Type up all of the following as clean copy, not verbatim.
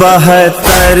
72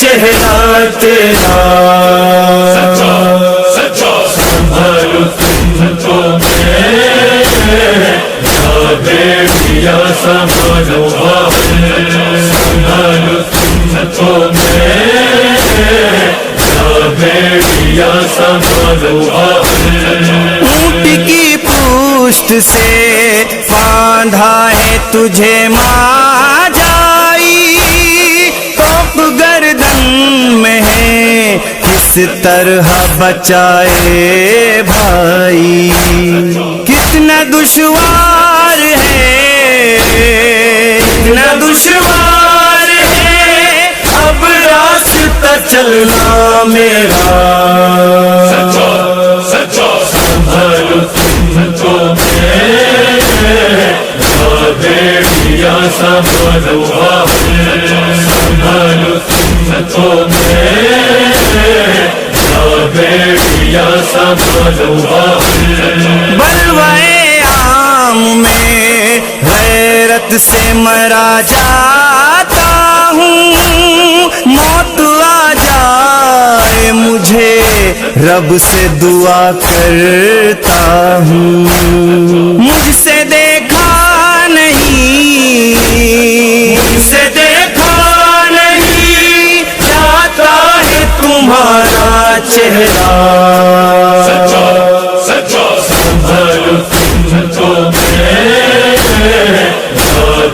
چہرہ تیرا سچا سنبھالو سنتوں میں بیٹیا سنبھالو سنبھالو سنتوں میں بیٹیا سنبھالو اونٹ کی پشت سے باندھا ہے تجھے ماں جائی، توپ گردن میں ہے کس طرح بچائے بھائی، کتنا دشوار ہے، کتنا دشوار ہے اب راستہ چلنا میرا، سچا سنبھالو سنتوں میں بیٹیا سنبھالو سنبھالو سنتوں میں بیٹیا سنبھالو بلوائے عام میں غیرت سے مرا جاتا ہوں، موت آ جائے مجھے رب سے دعا کرتا ہوں، مجھ سے دیکھا نہیں، مجھ سے دیکھا نہیں جاتا ہے تمہارا چہرہ، سچا سنبھالو سنتوں میں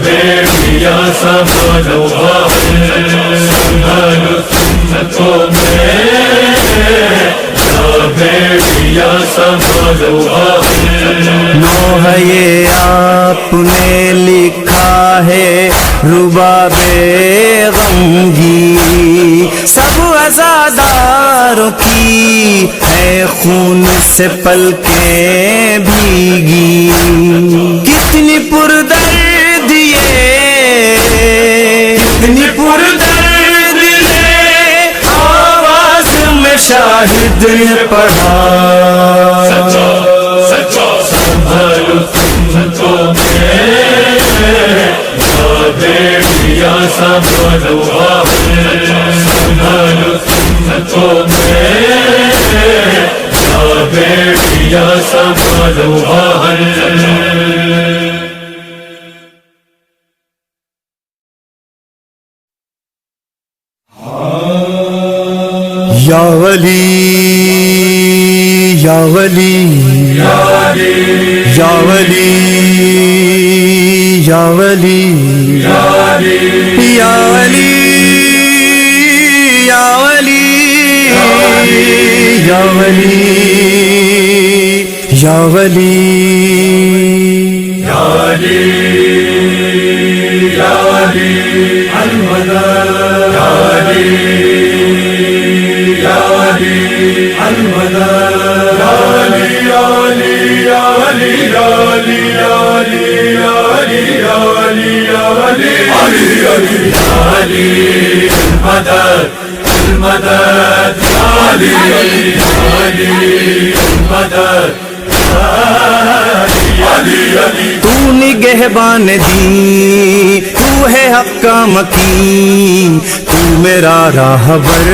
بیٹیا سنبھالو سنبھالو سنتوں میں بیٹیا سنبھالو نوح یہ آپ نے لکھا ہے رباب غمگی، سب عزاداروں کی ہے خون سے پلکیں بھیگی، کتنی پردرد یہ، کتنی پردرد یہ آواز میں شاہد نے پڑھا، سچا سنبھالو سنتوں میں بیٹیا سنبھالو سنبھالو سنتوں میں بیٹیا سنبھالو یا ولی یا ولی یا ولی یا ولی یا ولی یا ولی یا ولی یا ولی تو نگہبان دی، تو ہے حق کا مکین، تو میرا راہبر،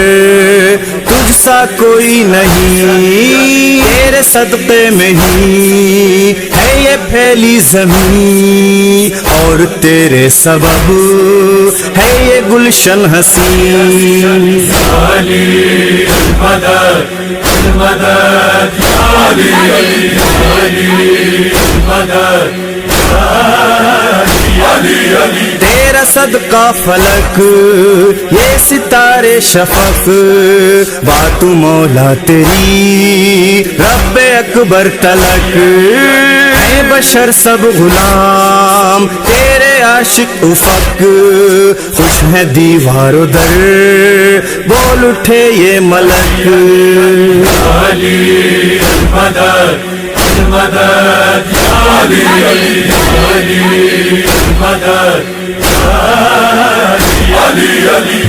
تجھ سا کوئی نہیں، تیرے صدقے میں ہی ہے یہ پھیلی زمین، اور تیرے سبب ہے یہ گلشن حسین، تیرا صدقہ فلک یہ ستارے شفق، بات مولا تیری رب اکبر تلک، ہے بشر سب غلام تیرے عاشق افق، خوش ہے دیوار و در بول اٹھے یہ ملک،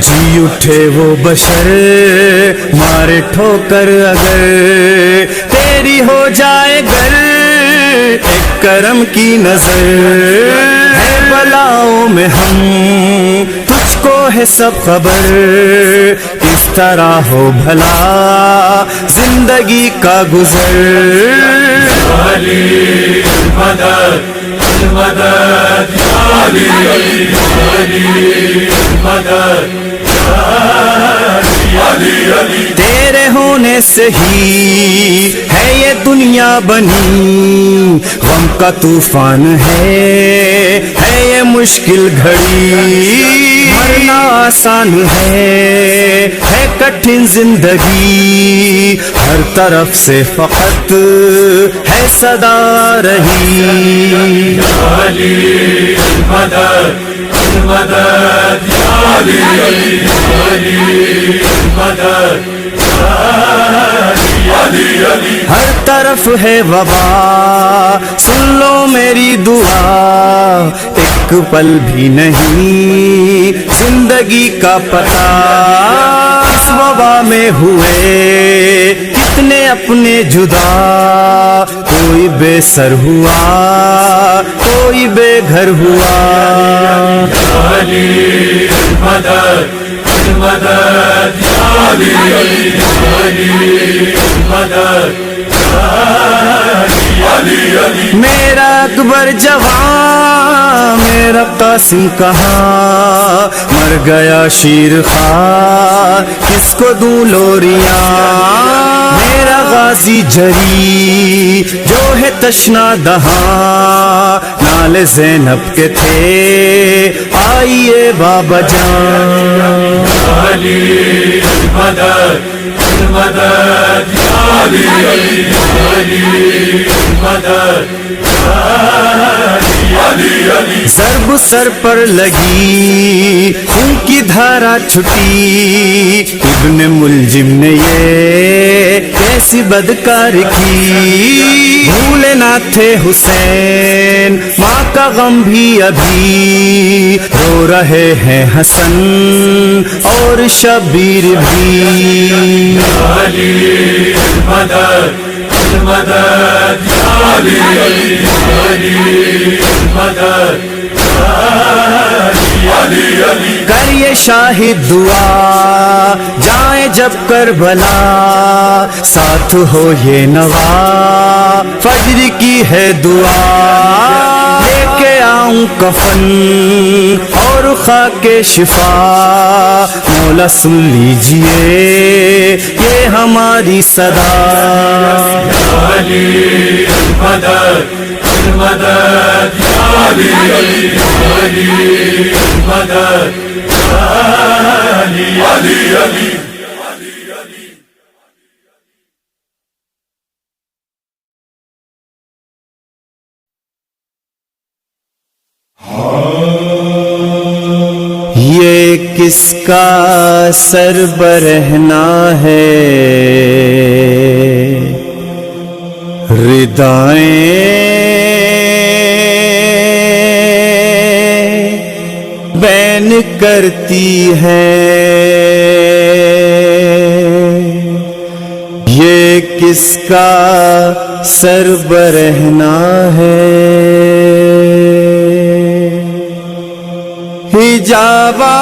جی اٹھے وہ بشر مارے ٹھوکر اگر تیری ہو جائے گر، ایک کرم کی نظر ہے بلاؤں میں ہم تجھ کو ہے سب خبر کس طرح ہو بھلا زندگی کا گزر علی المدد المدد یا علی علی المدد علی علی تیرے ہونے سے ہی ہے یہ دنیا بنی غم کا طوفان ہے یہ مشکل گھڑی مرنا آسان ہے کٹھن زندگی ہر طرف سے فقط ہے صدا رہی علی المدد المدد یا علی علی المدد علی علی ہر طرف ہے وبا سن لو میری دعا ایک پل بھی نہیں زندگی کا پتہ اس وبا میں ہوئے کتنے اپنے جدا کوئی بے سر ہوا کوئی بے گھر ہوا علی المدد المدد یا علی علی المدد علی علی میرا اکبر جوان میرا قاسم کہاں مر گیا شیر خواہ کس کو دوں لوریاں میرا غازی جری جو ہے تشنا دہاں نالے زینب کے تھے آئیے بابا جان علی المدد المدد یا علی علی المدد علی علی ضرب سر پر لگی خون کی دھارا چھٹی ابن ملجم نے یہ کیسی بدکاری کی بھولے نہ تھے حسین ماں کا غم بھی ابھی رو رہے ہیں حسن اور شبیر بھی علی المدد المدد یا علی علی المدد علی علی کریے شاہد دعا جائیں جب کربلا ساتھ ہو یہ نوا فجر کی ہے دعا لے کے آؤں کفن اور خاک شفا مولا سن لیجئے یہ ہماری صدا علی المدد المدد یا علی علی المدد علی علی یہ کس کا سر برہنا ہے ردائیں بین کرتی ہیں یہ کس کا سر برہنا ہے حجابا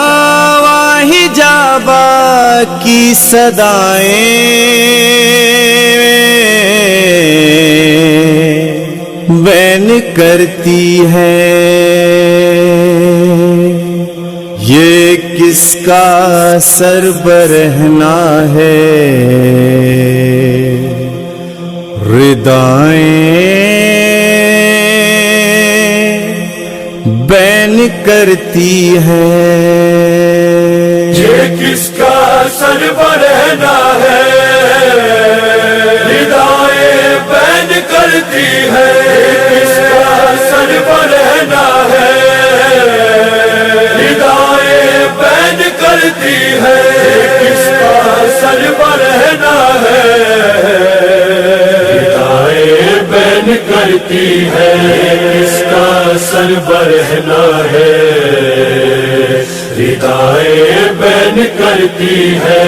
حجابا کی صدائیں بین کرتی ہیں یہ کس کا سر برہنا ہے ردائیں بین کرتی ہیں یہ کس کا سر برہنا ہے ردائیں بین کرتی ہے کس کا سر برہنا ہے ردائیں بین کرتی ہے کس کا سر برہنا ہے ردائیں بین کرتی ہے کس کا سر برہنا ہے ردائیں بین کرتی ہے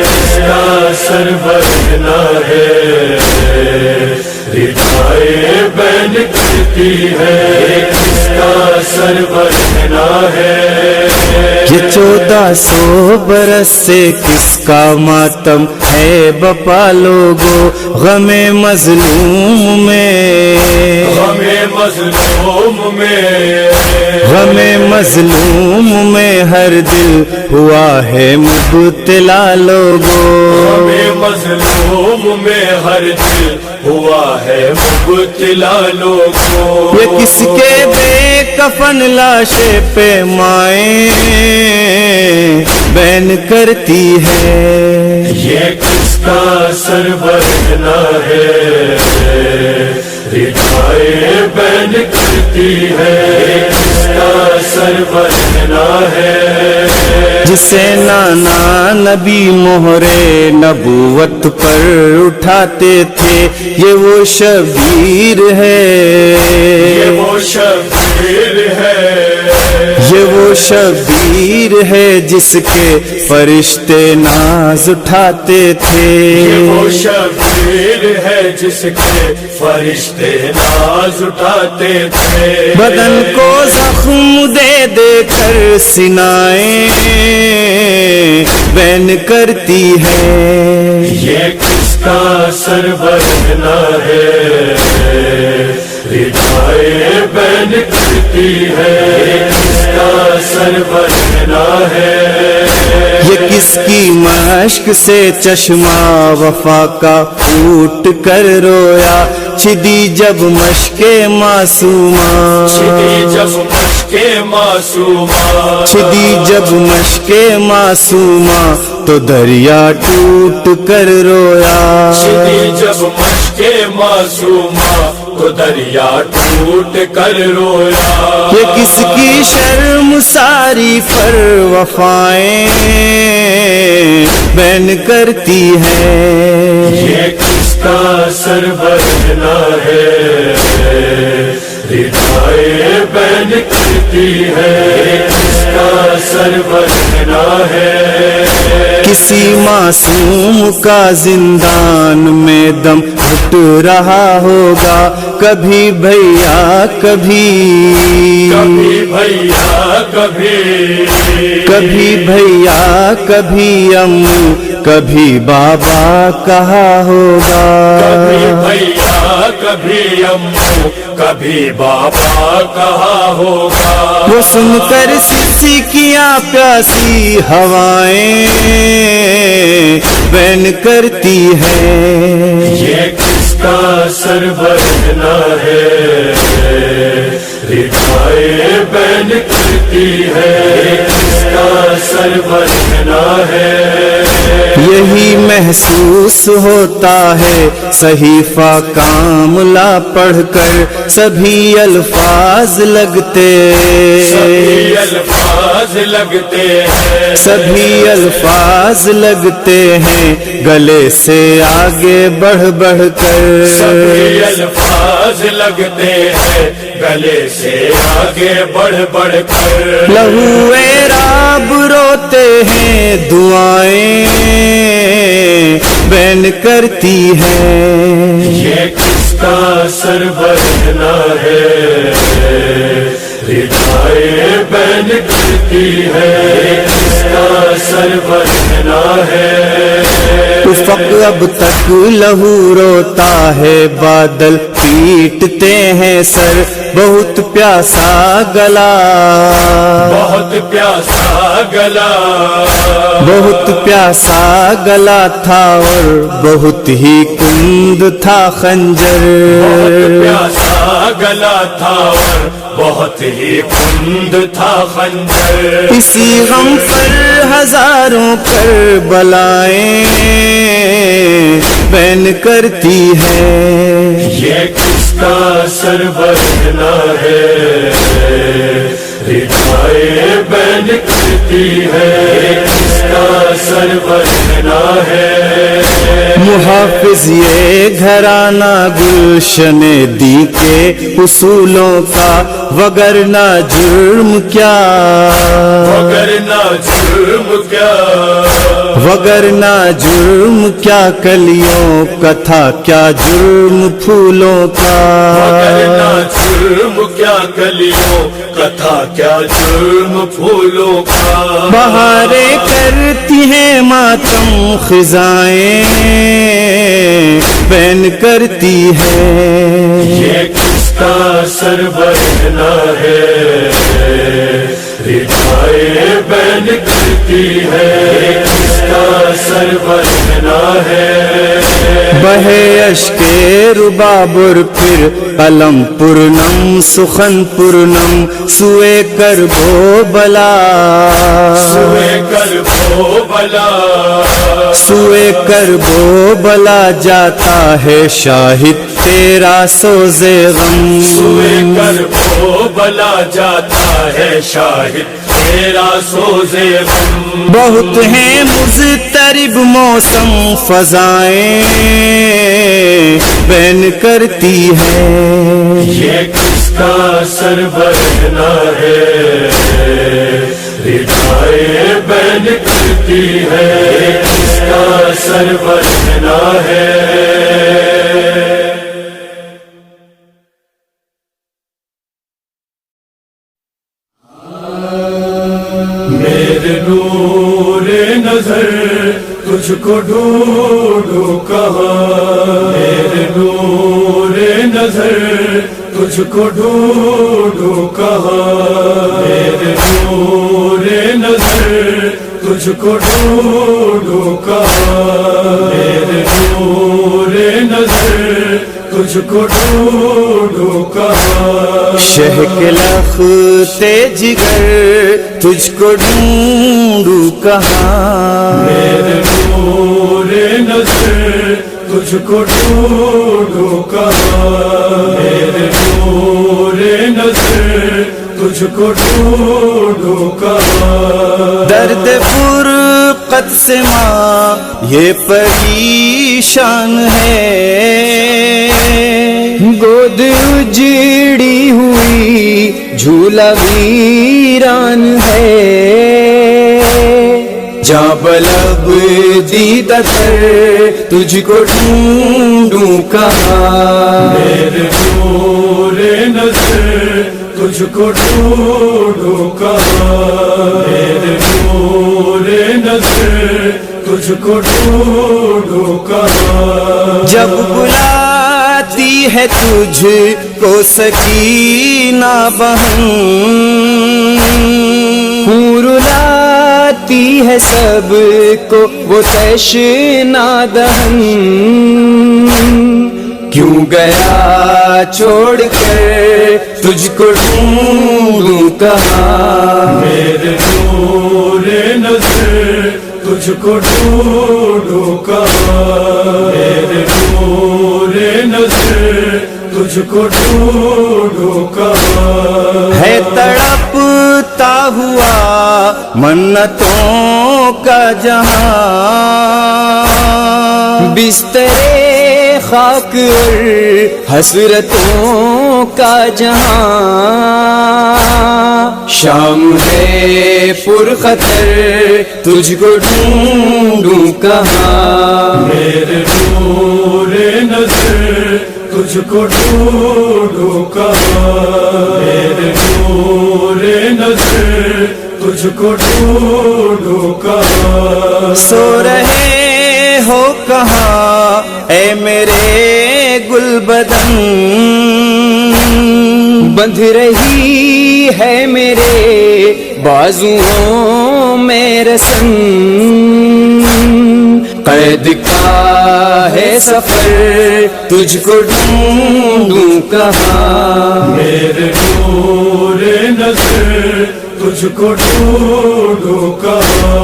کس کا سر برہنا ہے ردائیں بین کرتی ہے کس کا سر برہنا ہے یہ 14 سو برس سے کس کا ماتم ہے بپا لوگو، غم مظلوم میں، غم مظلوم میں، غم مظلوم میں ہر دل ہوا ہے مبتلا لوگو، غم مظلوم میں ہر دل ہوا ہے مبتلا لوگوں، یہ کس کے بے کفن لاشیں پیمائیں بین کرتی ہے، یہ کس کا سر برہنا ہے، ردائے بین کرتی ہے، کس کا سر برہنا ہے، جسے نانا نبی مہرے نبوت پر اٹھاتے تھے، یہ وہ شبیر ہے، یہ وہ شبیر ہے، یہ وہ شبیر ہے جس کے فرشتے ناز اٹھاتے تھے، یہ وہ شبیر ہے جس کے فرشتے ناز اٹھاتے تھے، بدن کو زخم دے دے کر سینائیں بین کرتی ہے، یہ کس کا سر برہنا ہے، ردائے بین کرتی ہے، کس کا سر برہنا ہے، یہ کس کی مشق سے چشمہ وفا کا پھوٹ کر رویا، چھدی جب مشق معصومہ، چھدی جب مشق معصومہ، چھدی جب مشق معصومہ تو دریا ٹوٹ کر رویا، چھدی جب مشق معصومہ تو دریا ٹوٹ کر رویا، یہ کس کی شرم ساری پر وفائیں بین کرتی ہے، یہ کس کا سر برہنا ہے، ردائے بین کرتی ہے، کس کا سر برہنا ہے، کسی معصوم کا زندان میں دم گھٹ رہا ہوگا، کبھی بھیا کبھی، کبھی بھیا کبھی، کبھی بھیا کبھی امو کبھی بابا کہا ہوگا، کبھی بھیا کبھی امو کبھی بابا کہا ہوگا، وہ سن کر سسکیاں پیاسی ہوائیں بین کرتی ہے، یہ کس کا سر برہنا ہے، ردائے بین کرتی ہے، کس کا سر برہنا ہے، یہی محسوس ہوتا ہے صحیفہ کاملہ پڑھ کر، سبھی الفاظ لگتے، سبھی الفاظ لگتے ہیں، سبھی الفاظ لگتے ہیں گلے سے آگے بڑھ بڑھ کر، سبھی الفاظ لگتے ہیں گلے سے آگے بڑھ بڑھ کر، لہو اعراب روتے ہیں دعائیں بین کرتی ہے، یہ کس کا سر برہنا ہے، ردائے بین کرتی ہے، کس کا سر برہنا ہے، افق اب تک لہو روتا ہے، بادل پیٹتے ہیں سر، بہت پیاسا گلا، بہت پیاسا گلا، بہت پیاسا گلا تھا اور بہت ہی کند تھا خنجر، بہت پیاسا گلا تھا اور بہت ہی کند تھا خنجر، اسی غم پر ہزاروں کربلائیں بین کرتی ہے، یہ کس کا سر برہنا ہے، ردائے بین کرتی ہے، کس کا سر برہنا ہے، محافظ یہ گھرانہ گلشن دی کے اصولوں کا، وگرنہ جرم کیا، مگر نہ جرم کیا، وگرنہ جرم کیا کلیوں کا تھا، کیا جرم پھولوں کا، وگرنہ جرم کیا کلیوں کا تھا، کیا جرم پھولوں کا. بہاریں کرتی ہیں ماتم، خزائیں بین کرتی ہے، یہ کس کا سر بہنا ہے، ردائے بین کرتی ہے، یہ کس کا سر بہنا ہے. بہے اشک ربابر پھر قلم پرنم، سخن پرنم سوئے کربو بلا، سوئے کربو بلا، سوئے کربو بلا جاتا ہے شاہد تیرا سوزے غم، سوئے کربو بلا جاتا ہے شاہد تیرا سوزے غم. بہت ہیں مضطرب موسم، فضائیں بین کرتی ہے، یہ کس کا سر بہنا ہے، ردائے بین کرتی ہے، یہ کس کا سر بہنا ہے. میرے نور نظر تجھ کو ڈھونڈوں کہاں، میرے نور نظر تجھ کو ڈھونڈوں کہاں، میرے نور نظر تجھ کو ڈھونڈوں کہاں، میرے نور نظر تجھ کو ڈھونڈوں کہاں. شہ کے لختے جگر تجھ کو ڈھونڈوں کہاں، میرے نور نظر تجھ کو ڈھونڈوں کہاں، میرے نور نظر تجھ کو ڈھونڈوں کہاں. درد فرقت سے ماں یہ پریشان ہے، گود اجڑی ہوئی جھولا ویران ہے، جاں بلب دیدہ تر تجھ کو ڈھونڈوں کہاں، میرے نور نظر تجھ کو ڈھونڈوں کہاں، میرے نور نظر تجھ کو ڈھونڈوں کہاں. جب بلاتی ہے تجھ کو سکینہ بہن، حور لاتی ہے سب کو وہ تشنا دہن، کیوں گیا چھوڑ کر تجھ کو ڈھونڈوں کہاں، میرے نور نظر تجھ کو ڈھونڈوں کہاں، میرے نور نظر تجھ کو ڈھونڈوں کہاں. ہے تڑپتا ہوا منتوں کا جہاں، بسترے خاک اور حسرتوں کا جہاں، شام ہے پرخطر تجھ کو ڈھونڈوں کہاں، میرے نور نظر تجھ کو ڈھونڈوں کہاں، میرے نور نظر تجھ کو ڈھونڈوں کہاں. سو رہے ہو کہاں اے میرے گل بدن، بندھ رہی ہے میرے بازوؤں میں رسن، قید کا ہے سفر تجھ کو ڈھونڈوں کہاں، میرے نور نظر تجھ کو ڈھونڈوں کہاں،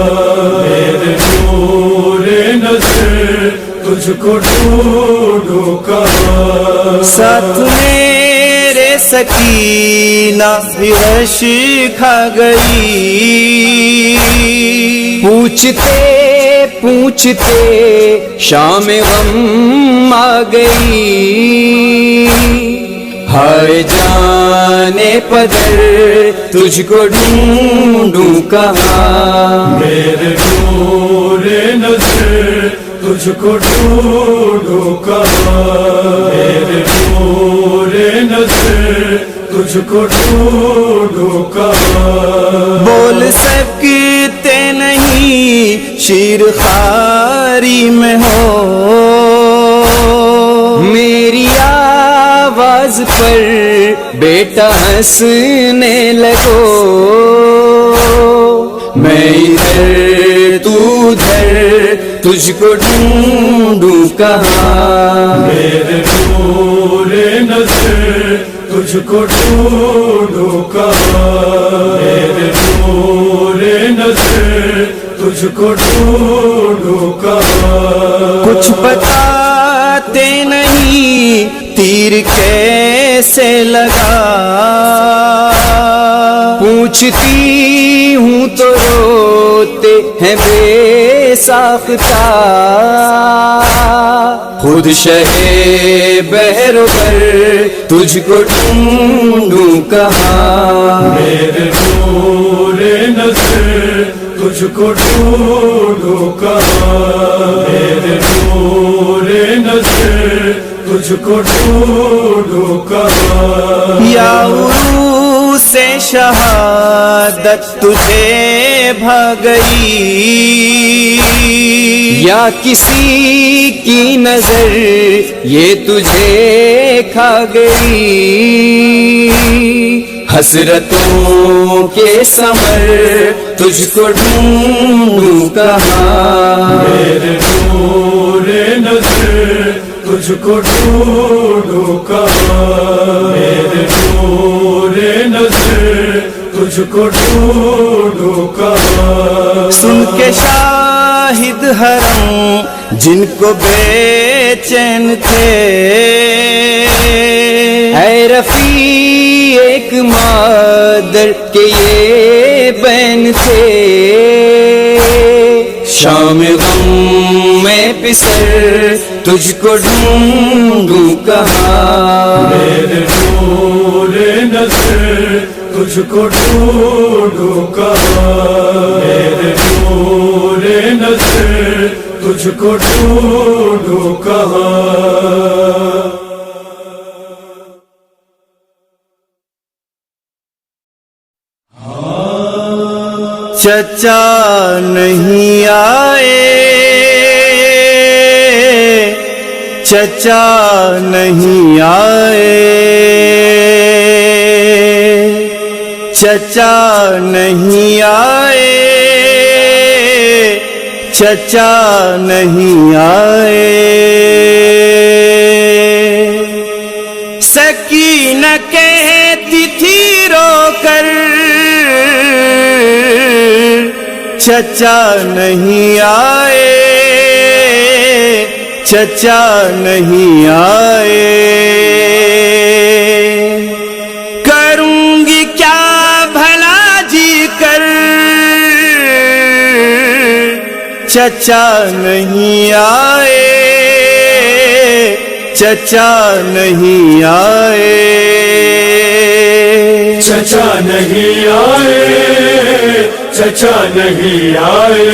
میرے نور نظر تجھ کو ڈھونڈوں کہاں. ساتھ میرے سکینہ بھی رش کھا گئی، پوچھتے پوچھتے شام غم آ گئی، ہائے جانے پدر تجھ کو ڈھونڈوں کہاں، میرے نور نظر تجھ کو ڈھونڈوں کہاں، میرے نور نظر تجھ کو ڈھونڈوں کہاں. بول سکتے نہیں شیر خواری میں ہو، میری آواز پر بیٹا ہنسنے لگو. میں ادھر تو ادھر تجھ کو ڈھونڈوں کہاں، میرے نور نظر تجھ کو ڈھونڈوں کہاں، میرے نور نظر تجھ کو ڈھونڈوں کہاں. کچھ بتاتے نہیں تیر کیسے لگا، پوچھتی ہوں تو روتے ہیں بے ساختہ. خود شہ بحر پر تجھ کو ڈھونڈوں کہاں، میرے نور نظر تجھ کو ڈھونڈوں کہاں، میرے نور نظر تجھ کو ڈھونڈوں کہاں. یا عروس سے شہادت تجھے بھا گئی، یا کسی کی نظر یہ تجھے کھا گئی. حسرتوں کے ثمر تجھ کو ڈھونڈوں کہاں، میرے نور نظر تجھ کو ڈھونڈوں کہاں، میرے نور نظر تجھ کو ڈھونڈوں کہاں. سن کے شاہد حرم جن کو بے چین تھے، اے رفیع ایک مادر کے یہ بین تھے. شام غم میں پسر تجھ کو ڈھونڈوں کہاں، میرے نور نظر تجھ کو ڈھونڈوں کہاں، میرے نور نظر تجھ کو ڈھونڈوں کہاں. چچا نہیں آئے، چچا نہیں آئے، چچا نہیں آئے، چچا نہیں آئے. سکینہ کہتی تھی رو کر چچا نہیں آئے، چچا نہیں آئے. کروں گی کیا بھلا جی کر، چچا نہیں آئے، چچا نہیں آئے. چچا نہیں آئے، چچا نہیں آئے،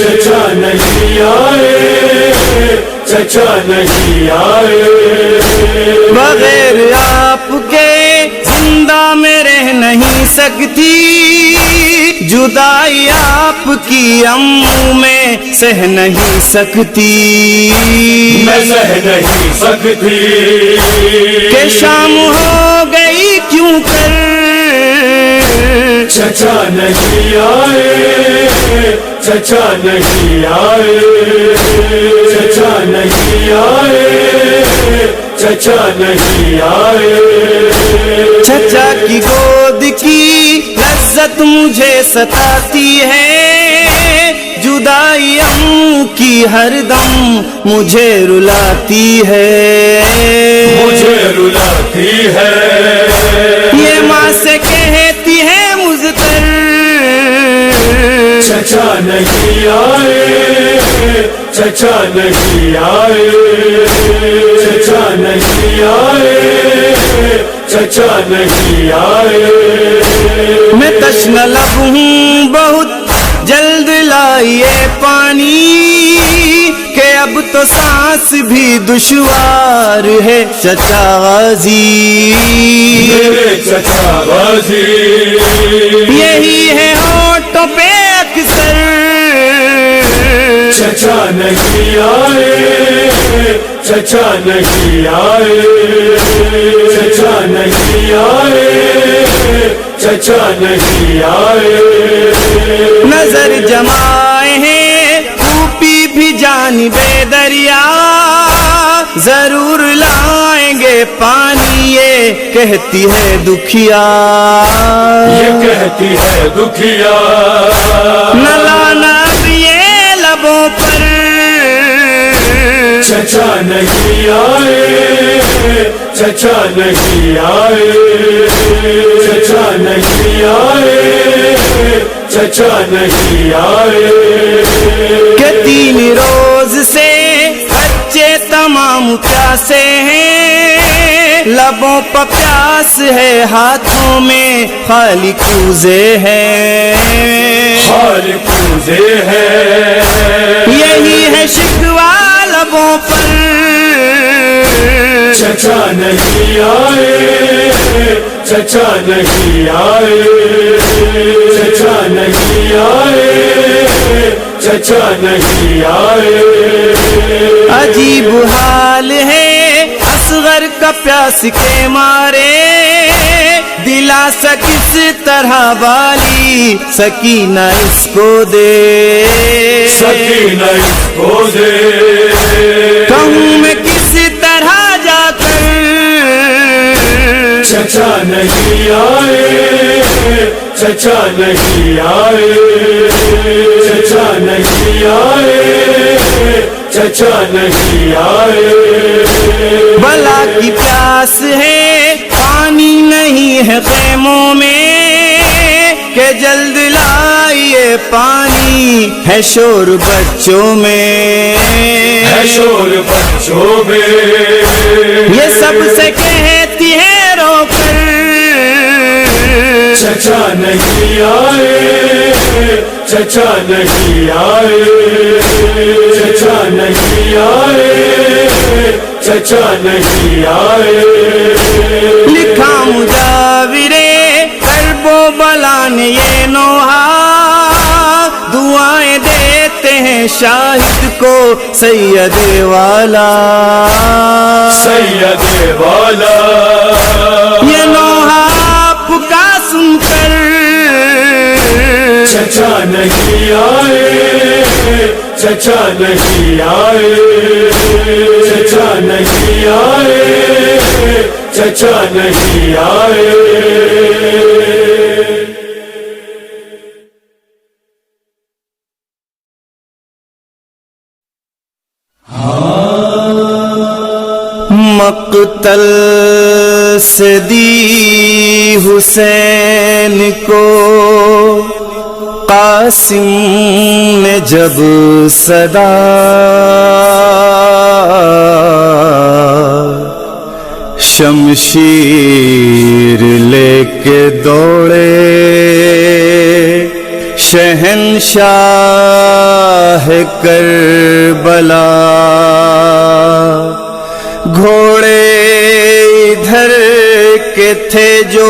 چچا نہیں آئے، چچا نہیں آئے. بغیر آپ کے زندہ میں رہ نہیں سکتی، جدائی آپ کی امو میں سہ نہیں سکتی. میں سہ نہیں سکتی کہ شام ہو گئی کیوں کر، چچا نہیں آئے، چچا نہیں آئے، چچا نہیں آئے، چچا نہیں آئے. چچا کی گود کی لذت مجھے ستاتی ہے، جدائی امو کی ہر دم مجھے رلاتی ہے، مجھے رلاتی ہے. یہ ماں سے کہتی ہے مزتر، چچا نہیں آئے، چچا نہیں آئے، چچا نہیں آئے، چچا نہیں آئے. میں تشنہ لب ہوں بہت جلد لا یہ پانی کہ اب تو سانس بھی دشوار ہے چچا غازی میرے چچا غازی یہی ہے ہونٹوں پہ اکثر چچا نہیں آئے چچا نہیں آئے چچا نہیں آئے چچا نہیں آئے نظر جمائے ہیں اوپی بھی جانب دریا ضرور لائیں گے پانی یہ کہتی ہے دکھیا یہ کہتی ہے دکھیا نہ لانا اب یہ لبوں پر چچا نہیں آئے چچا نہیں آئے چچا نہیں آئے چچا نہیں آئے کہ 3 روز سے بچے تمام پیاسے ہیں لبوں پر پیاس ہے ہاتھوں میں خالی کوزے ہیں خالی کوزے ہے یہی ہے شکوہ لبوں پر چچا نہیں آئے چچا نہیں آئے چچا نہیں آئے چچا نہیں آئے عجیب حال ہے اصغر کا پیاس کے مارے دلاسا کس طرح والی سکینہ اس کو دے سکینہ اس کو دے کہوں میں کس طرح جا کر چچا نہیں آئے چچا نہیں آئے چچا نہیں آئے چچا نہیں آئے بلا کی پیاس ہے پانی نہیں ہے خیموں میں کہ جلد لائیے پانی ہے شور بچوں میں ہے شور بچوں میں یہ سب سے کہتی ہے رو کر چچا نہیں آئے چچا نہیں آئے چچا نہیں آئے چچا نہیں آئے لکھا مجاور کرب و بلا نے یہ نوحہ دعائیں دیتے ہیں شاہد کو سید والا سید والا یہ نوحہ آپ کا سن کر چچا نہیں آئے چچا نہیں آئے چچا نہیں آئے چچا نہیں آئے مقتل سے دی حسین کو قاسم نے جب صدا شمشیر لے کے دوڑے شہنشاہ کربلا گھوڑے ادھر کے تھے جو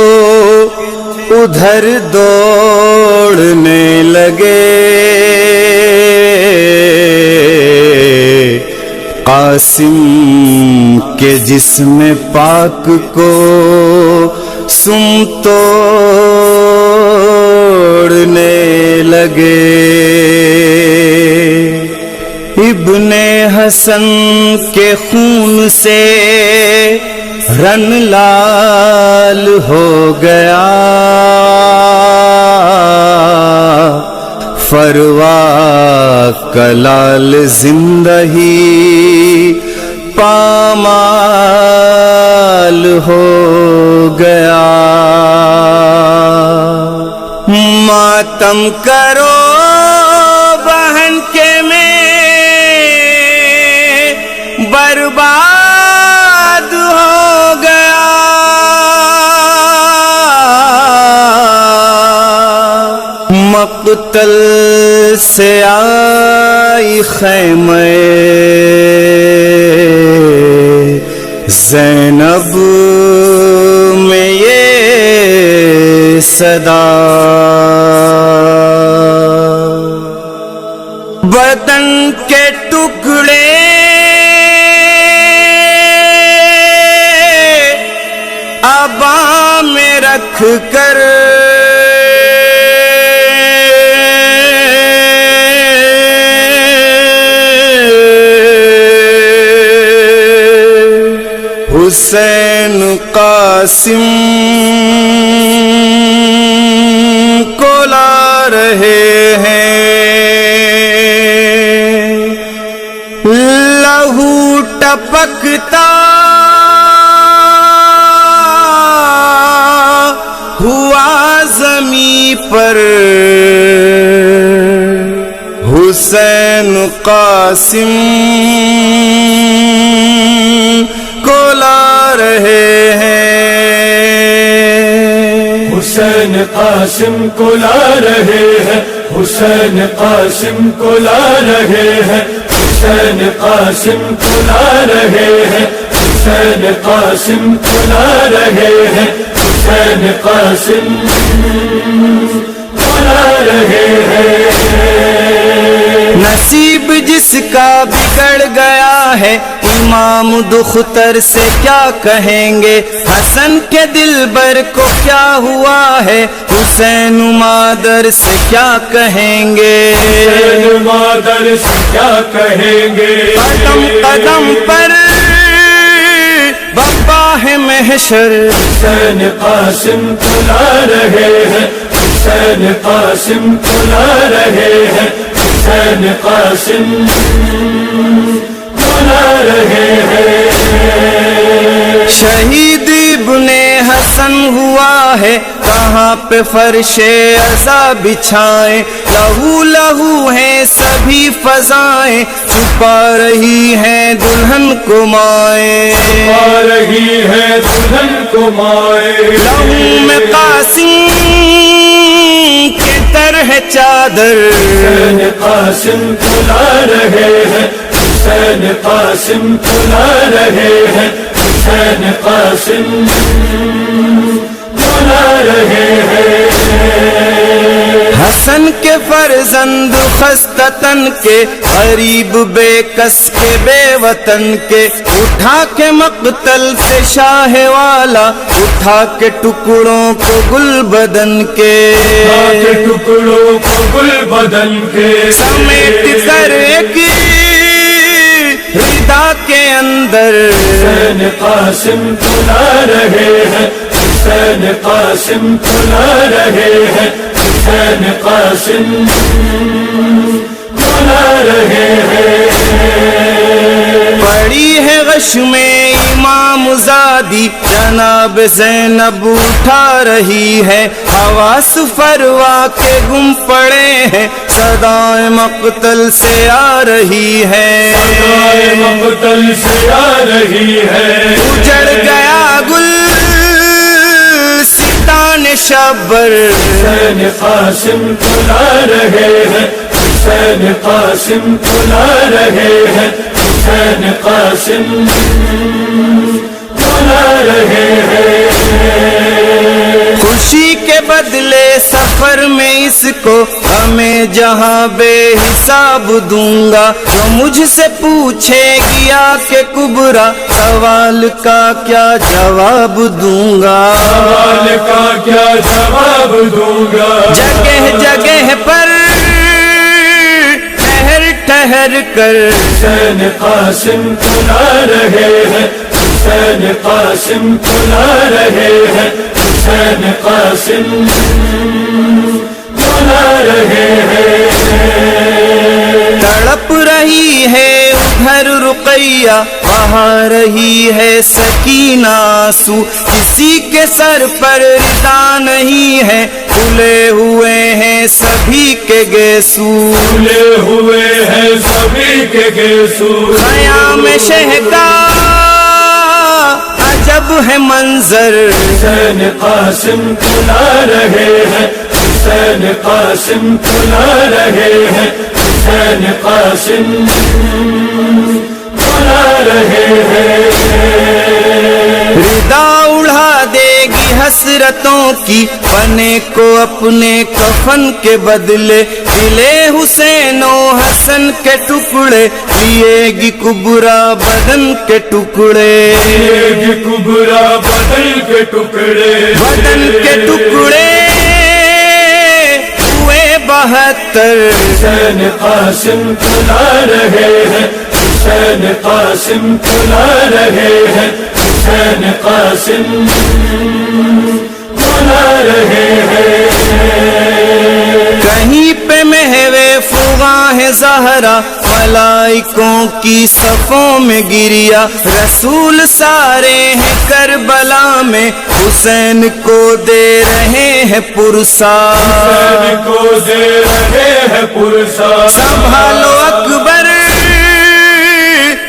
ادھر دوڑنے لگے قاسم کے جسم پاک کو سم توڑنے لگے ابن حسن کے خون سے رن لال ہو گیا فروا کلال زندہی پامال ہو گیا ماتم کرو بہن کے میں برباد ہو گیا مقتل سے آئی خیمے زینب میں یہ صدا، بدن کے ٹکڑے ابا میں رکھ کر حسین قاسم کو لا رہے ہیں، لہو ٹپکتا ہوا زمین پر، حسین قاسم کو لا رہے ہیں، حسین قاسم کو لا رہے ہیں، حسین قاسم کو لا رہے ہیں، حسین قاسم کو لا رہے ہیں، حسین قاسم کو لا رہے ہیں، حسین قاسم کو لا رہے ہیں۔ نصیب جس کا بگڑ گیا ہے امام دختر سے کیا کہیں گے، حسن کے دلبر کو کیا ہوا ہے حسین مادر سے کیا کہیں گے، حسین مادر سے کیا کہیں گے، قدم قدم پر وبا ہے محشر، حسین قاسم کو لا رہے ہیں، حسین قاسم کو لا رہے ہیں، حسین قاسم کو لا رہے ہیں۔ شہید ابن حسن ہوا ہے کہاں پہ فرش عزا بچھائیں، لہو لہو ہیں سبھی فضائیں، چھپا رہی ہیں دلہن کو مائیں، چھپا رہی ہے دلہن کو مائیں، لہو میں قاسم کے طرح چادر، حسین قاسم کو لا رہے ہیں، حسین قاسم کو لا رہے ہیں، حسین قاسم کو لا رہے ہیں۔ حسن کے فرزند خستتن کے، غریب بے کس کے بے وطن کے، اٹھا کے مقتل سے شاہ والا، اٹھا کے ٹکڑوں کو گل بدن کے، کے ٹکڑوں کو گل بدن کے، سمیٹ کر ایک ردا کے اندر، حسین قاسم کو لا رہے ہیں، حسین قاسم کو لا رہے ہیں، حسین قاسم کو لا رہے ہیں۔ پڑی ہے غش میں امام زادی، جناب زینب اٹھا رہی ہے، حواس فروا کے گم پڑے ہیں، صدائیں مقتل سے آ رہی ہے، صدائیں مقتل سے آ رہی ہے، اجڑ گیا گل ستان شبر، حسین قاسم کو لا رہے ہیں، حسین قاسم کو لا رہے ہیں، حسین قاسم کو لا رہے ہیں۔ خوشی کے بدلے سفر میں اس کو ہمیں جہاں بے حساب دوں گا، جو مجھ سے پوچھے گیا کہ کبرا، سوال کا کیا جواب دوں گا، سوال کا کیا جواب دوں گا، جگہ جگہ پر ٹھہر ٹھہر کر، حسین قاسم کو لا رہے ہیں، حسین قاسم کو لا رہے ہیں، حسین قاسم کو لا رہے ہیں۔ تڑپ رہی ہے ادھر رقیہ، بہا رہی ہے سکینہ آنسو، کسی کے سر پر ردا نہیں ہے، کھلے ہوئے ہیں سبھی کے گیسو، کھلے ہوئے ہیں سبھی کے گیسو، خیام شہ کا عجب ہے منظر، حسین قاسم کو لا رہے ہیں، حسین قاسم کو لا رہے ہیں حسین قاسم کو لا رہے ہیں ردا اڑا دے گی حسرتوں کی بنے کو اپنے کفن کے بدلے دلے حسین و حسن کے ٹکڑے لیے گی کبرا بدن کے ٹکڑے یہ کبرا بدن کے ٹکڑے بدن کے ٹکڑے ہوئے 72 حسین قاسم کو لا رہے ہیں حسین قاسم کو لا رہے ہیں حسین قاسم کو لا رہے ہیں کہیں پہ محو فغاں ہے زہرا ملائکوں کی صفوں میں گریا رسول سارے ہیں کربلا میں حسین کو دے رہے ہیں پرسا حسین کو دے رہے ہیں پرسا سنبھالو اکبر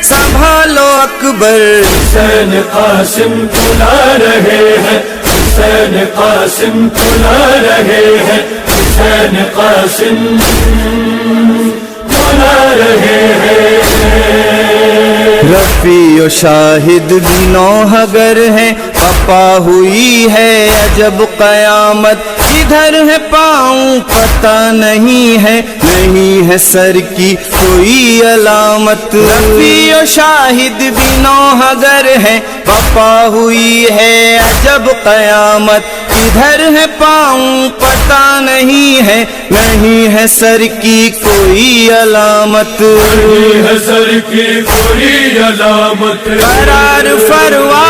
سنبھالو اکبر حسین قاسم کو لا رہے ہیں حسین قاسم کو لا رہے ہیں حسین قاسم کو لا رہے ہیں رفیع و شاہد بھی نوحگر ہیں پپا ہوئی ہے عجب قیامت کدھر ہے پاؤں پتہ نہیں ہے سر کی کوئی علامت رفیع و شاہد بھی نوحگر ہیں پپا ہوئی ہے عجب قیامت کدھر ہے پاؤں پتہ نہیں ہے سر کی کوئی علامت نہیں ہے سر کی کوئی علامت قرار فروا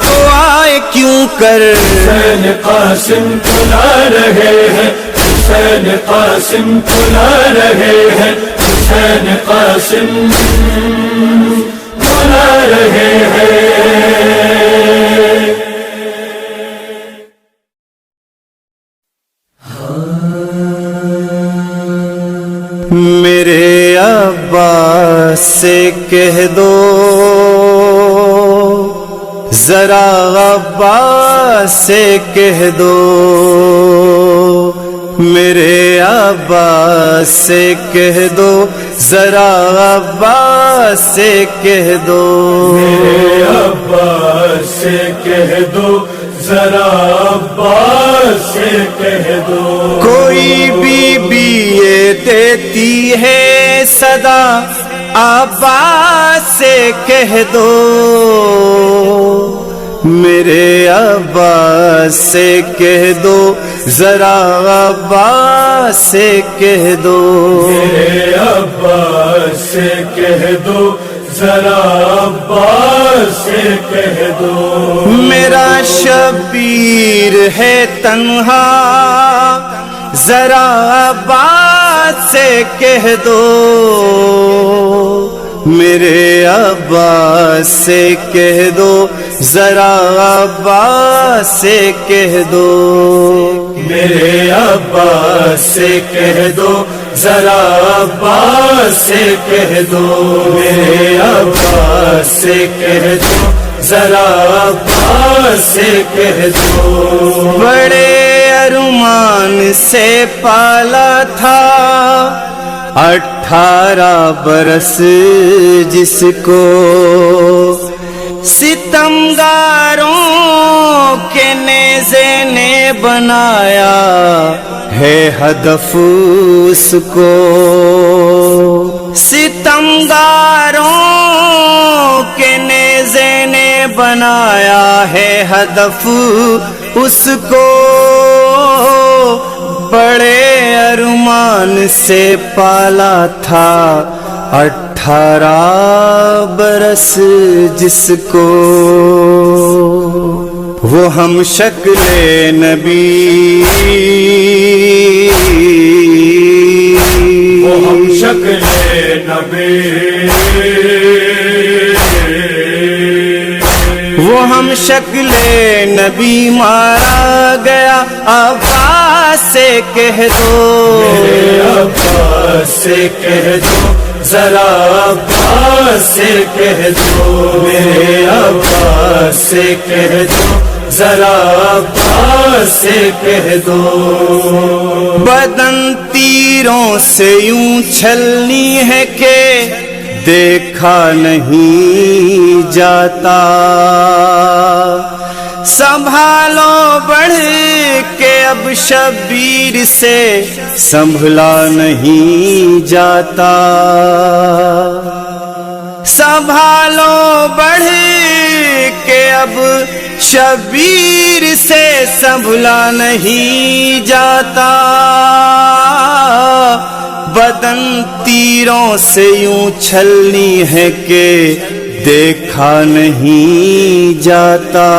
تو آئے کیوں کر حسین قاسم کو لا رہے ہیں حسین قاسم کو لا رہے ہیں حسین قاسم کو لا رہے ہیں میرے عباس سے کہہ دو ذرا عباس سے کہہ دو میرے عباس سے کہہ دو ذرا عباس سے کہہ دو میرے عباس سے کہہ دو ذرا عباس سے کہہ دو کوئی بی یہ دیتی ہے صدا عباس سے کہہ دو میرے عباس سے کہہ دو ذرا عباس سے کہہ دو میرے عباس سے کہہ دو ذرا عباس سے کہہ دو میرا شبیر ہے تنہا ذرا عباس سے کہہ دو میرے عباس سے کہہ دو ذرا عباس سے کہہ دو میرے عباس سے کہہ دو ذرا عباس سے کہہ دو میرے عباس سے کہہ دو ذرا عباس سے کہہ دو بڑے ارمان سے پالا تھا 18 برس جس کو ستمگاروں کے نیزے نے بنایا ہے ہدف اس کو ستمگاروں کے نیزے نے بنایا ہے ہدف اس کو بڑے ارمان سے پالا تھا 18 برس جس کو وہ ہم شکل نبی وہ ہم شکل نبی وہ ہم شکل نبی مارا گیا عباس سے کہہ دو میرے عباس سے کہہ دو ذرا عباس سے کہہ دو میرے عباس سے کہہ دو ذرا عباس سے کہہ دو. بدن تیروں سے یوں چھلنی ہے کہ دیکھا نہیں جاتا. سنبھالو بڑھ کے اب شبیر سے سنبھلا نہیں جاتا. سنبھالو بڑھ کے اب شبیر سے سنبھلا نہیں جاتا. بدن تیروں سے یوں چھلنی ہے کہ دیکھا نہیں جاتا.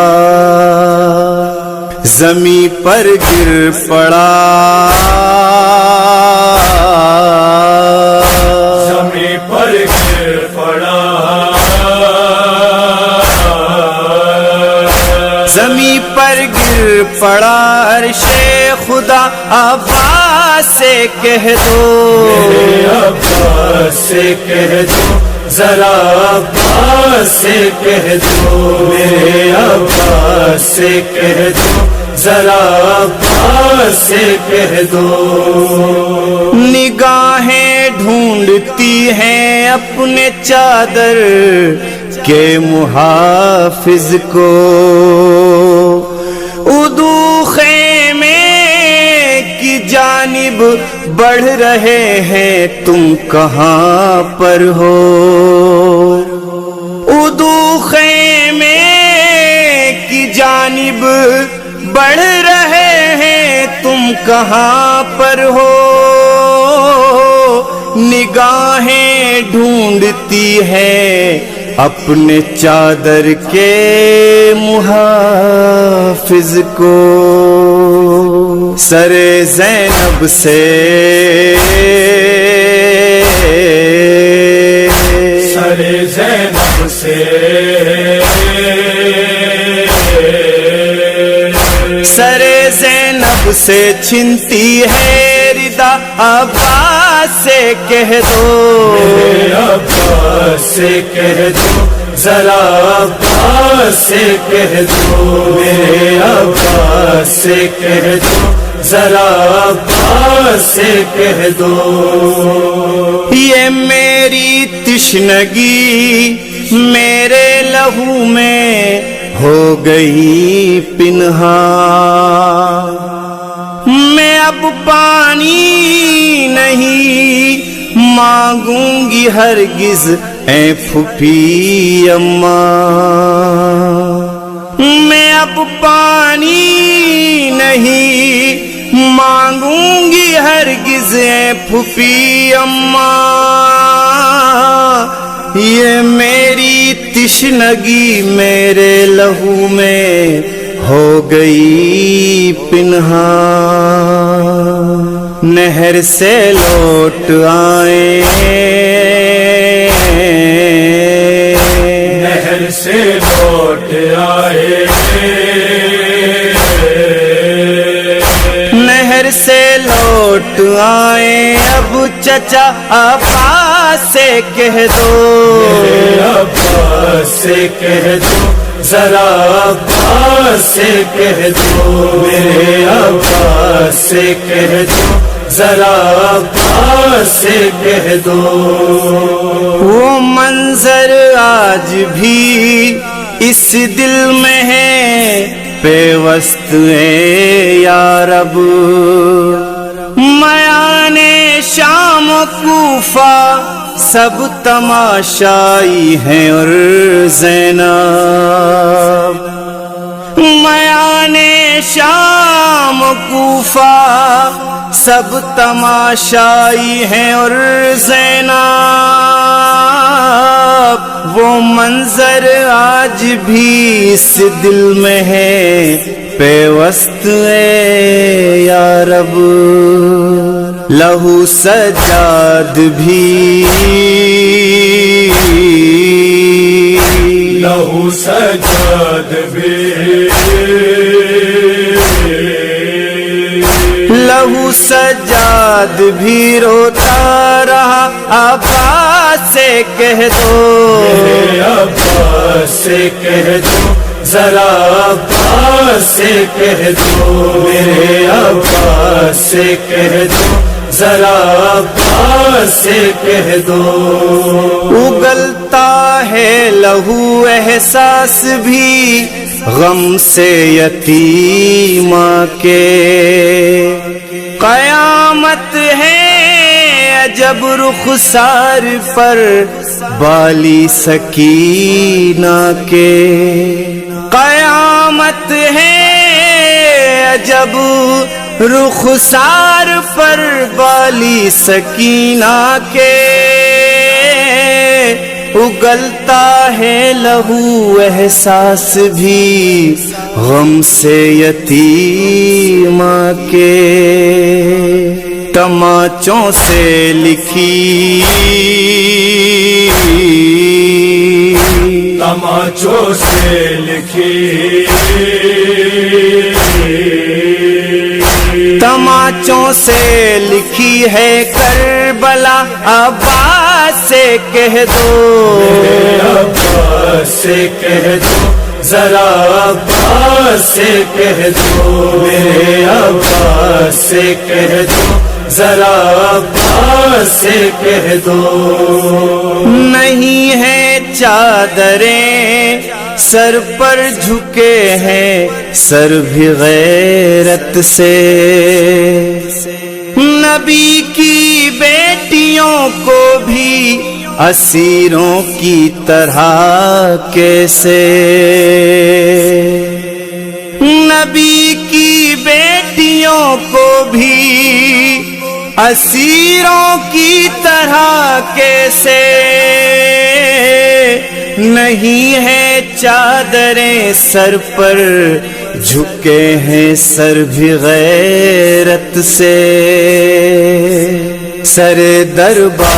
زمیں پر گر پڑا زمیں پر گر پڑا زمیں پر گر پڑا عرش خدا عباس سے کہہ دو. میرے عباس سے کہہ دو ذرا عباس سے کہہ دو. میرے عباس سے کہہ دو ذرا عباس سے کہہ دو. نگاہیں ڈھونڈتی ہیں اپنے چادر کے محافظ کو. اردو خیمے کی جانب بڑھ رہے ہیں تم کہاں پر ہو. اردو خیمے کی جانب بڑھ رہے ہیں تم کہاں پر ہو. نگاہیں ڈھونڈتی ہیں اپنے چادر کے محافظ کو. سر زینب سے سر زینب سے سر زینب سے چھنتی ہے ردا عباس سے کہہ دو. میرے عباس سے کہہ دو ذرا عباس سے کہہ دو. میرے عباس سے کہہ دو ذرا عباس سے کہہ دو. یہ میری تشنگی میرے لہو میں ہو گئی پنہاں. میں اب پانی نہیں مانگوں گی ہرگز اے پھوپھی اماں. میں اب پانی نہیں مانگوں گی ہرگز اے پھوپھی اماں. یہ میری تشنگی میرے لہو میں ہو گئی پنہاں. نہر سے لوٹ آئے نہر سے لوٹ آئے نہر سے لوٹ آئے اب چچا عباس سے کہہ دو. میرے عباس سے کہہ دو ذرا عباس سے کہہ دو. میرے عباس سے کہہ دو ذرا عباس سے کہہ دو. وہ منظر آج بھی اس دل میں ہے پیوست ہے یا رب. میان شام و کوفہ سب تماشائی ہیں اور زینب. میان شام و کوفہ سب تماشائی ہیں اور زینب. وہ منظر آج بھی اس دل میں ہے پیوست ہے یا رب. لہو سجاد بھی لہو سجاد بھی لہو سجاد بھی روتا رہا عباس سے کہہ دو. میرے عباس سے کہہ دو ذرا عباس سے کہہ دو، میرے عباس سے کہہ دو، ذرا عباس سے کہہ دو۔ اگلتا ہے لہو احساس بھی غم سے یتیمہ کے، قیامت ہے عجب رخسار پر بالی سکینہ کے، قیامت ہے عجب رخسار پر بالی سکینہ کے، اگلتا ہے لہو احساس بھی غم سے یتیمہ کے، تماچوں سے لکھی تماچوں سے لکھی تماچوں سے لکھی ہے کربلا، عباس سے کہہ دو، میرے عباس سے کہہ دو، ذرا عباس سے کہہ دو، میرے عباس سے کہہ دو، ذرا عباس سے کہہ دو۔ نہیں ہے چادریں سر پر جھکے ہیں سر بھی غیرت سے، نبی کی بیٹیوں کو بھی اسیروں کی طرح کیسے، نبی کی بیٹیوں کو بھی اسیروں کی طرح کیسے، نہیں ہے چادریں سر پر جھکے ہیں سر بھی غیرت سے، سر دربار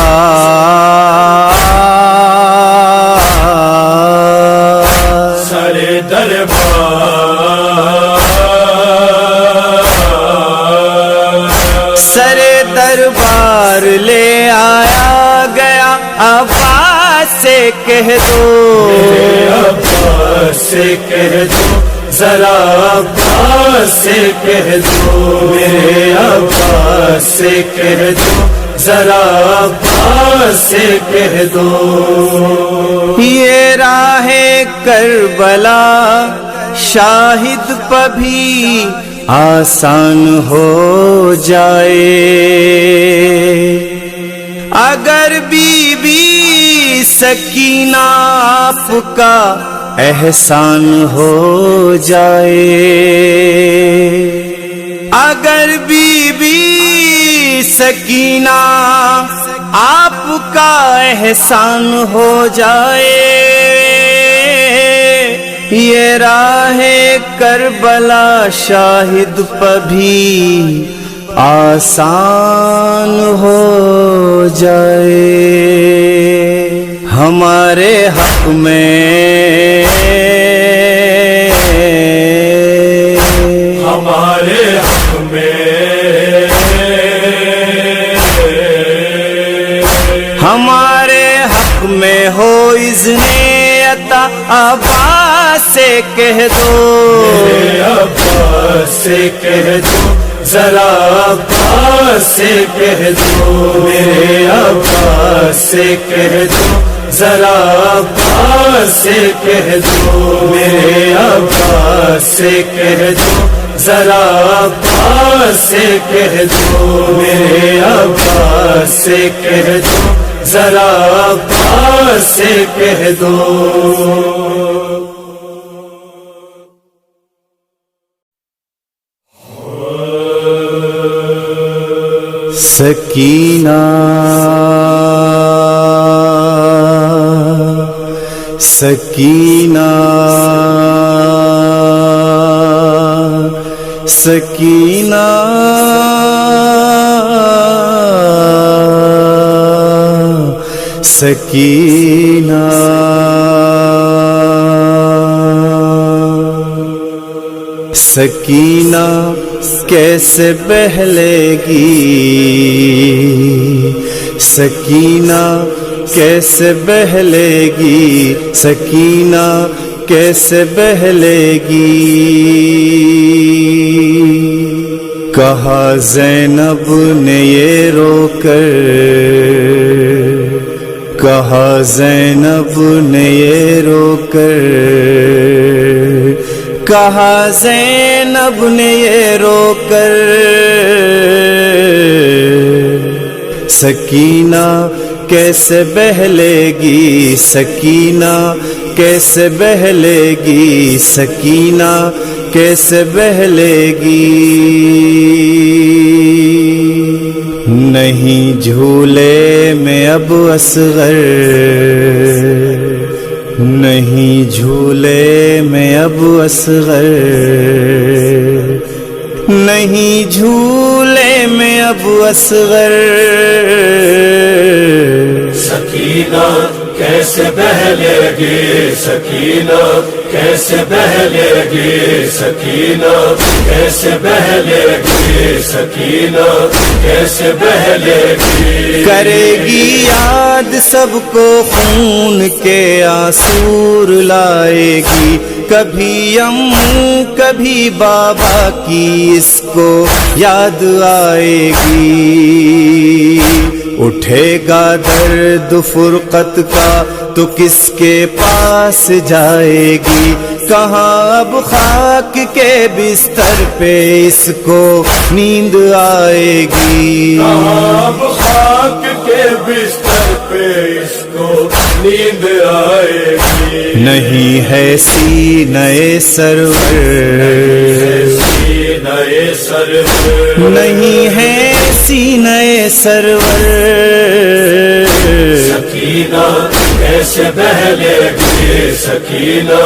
سر دربار سر دربار لے آیا گیا، عباس سے کہہ دو، میرے عباس سے کہہ دو، ذرا عباس سے کہہ دو، میرے عباس سے کہہ دو، ذرا عباس سے کہہ دو۔ یہ راہ کربلا شاہد پہ بھی آسان ہو جائے، اگر بی بی سکینہ آپ کا احسان ہو جائے، اگر بی بی سکینہ آپ کا احسان ہو جائے، یہ راہ کربلا شاہد پہ بھی آسان ہو جائے، ہمارے حق میں ہمارے حق میں ہمارے حق میں ہو اذن عطا، عباس سے کہہ دو، میرے عباس سے کہہ دو، ذرا عباس سے کہہ دو، میرے عباس سے کہہ دو، ذرا عباس سے کہہ دو، میرے عباس سے کہہ دو، ذرا عباس سے کہہ دو، میرے عباس سے کہہ دو، ذرا عباس سے کہہ دو۔ سکینہ سکینہ سکینہ سکینہ سکینہ کیسے بہلے گی، سکینہ کیسے بہلے گی، سکینہ کیسے بہلے گی؟ کہا زینب نے یہ رو کر، کہا زینب نے یہ رو کر، کہا زینب نے یہ رو کر، سکینہ کیسے بہلے گی؟ سکینہ کیسے بہلے گی؟ سکینہ کیسے بہلے گی؟ نہیں جھولے میں اب اصغر، نہیں جھولے میں اب اصغر، نہیں جھولے میں اب اصغر، سکینہ کیسے بہلے گی؟ سکینہ کیسے بہلے گی؟ سکینہ کیسے بہلے گی؟ سکینہ کیسے بہلے گی؟ کرے گی یاد سب کو خون کے آنسو لائے گی، کبھی امّوں کبھی بابا کی اس کو یاد آئے گی، اٹھے گا درد فرقت کا تو کس کے پاس جائے گی، کہاں اب خاک کے بستر پہ اس کو نیند آئے گی، کہاں اب خاک کے بستر پہ اس کو نیند آئے گی، نہیں ہے سینہ سرور، سینہ سرور، نہیں ہے سینہ سرور، سکینہ کیسے بہلے گی؟ سکینہ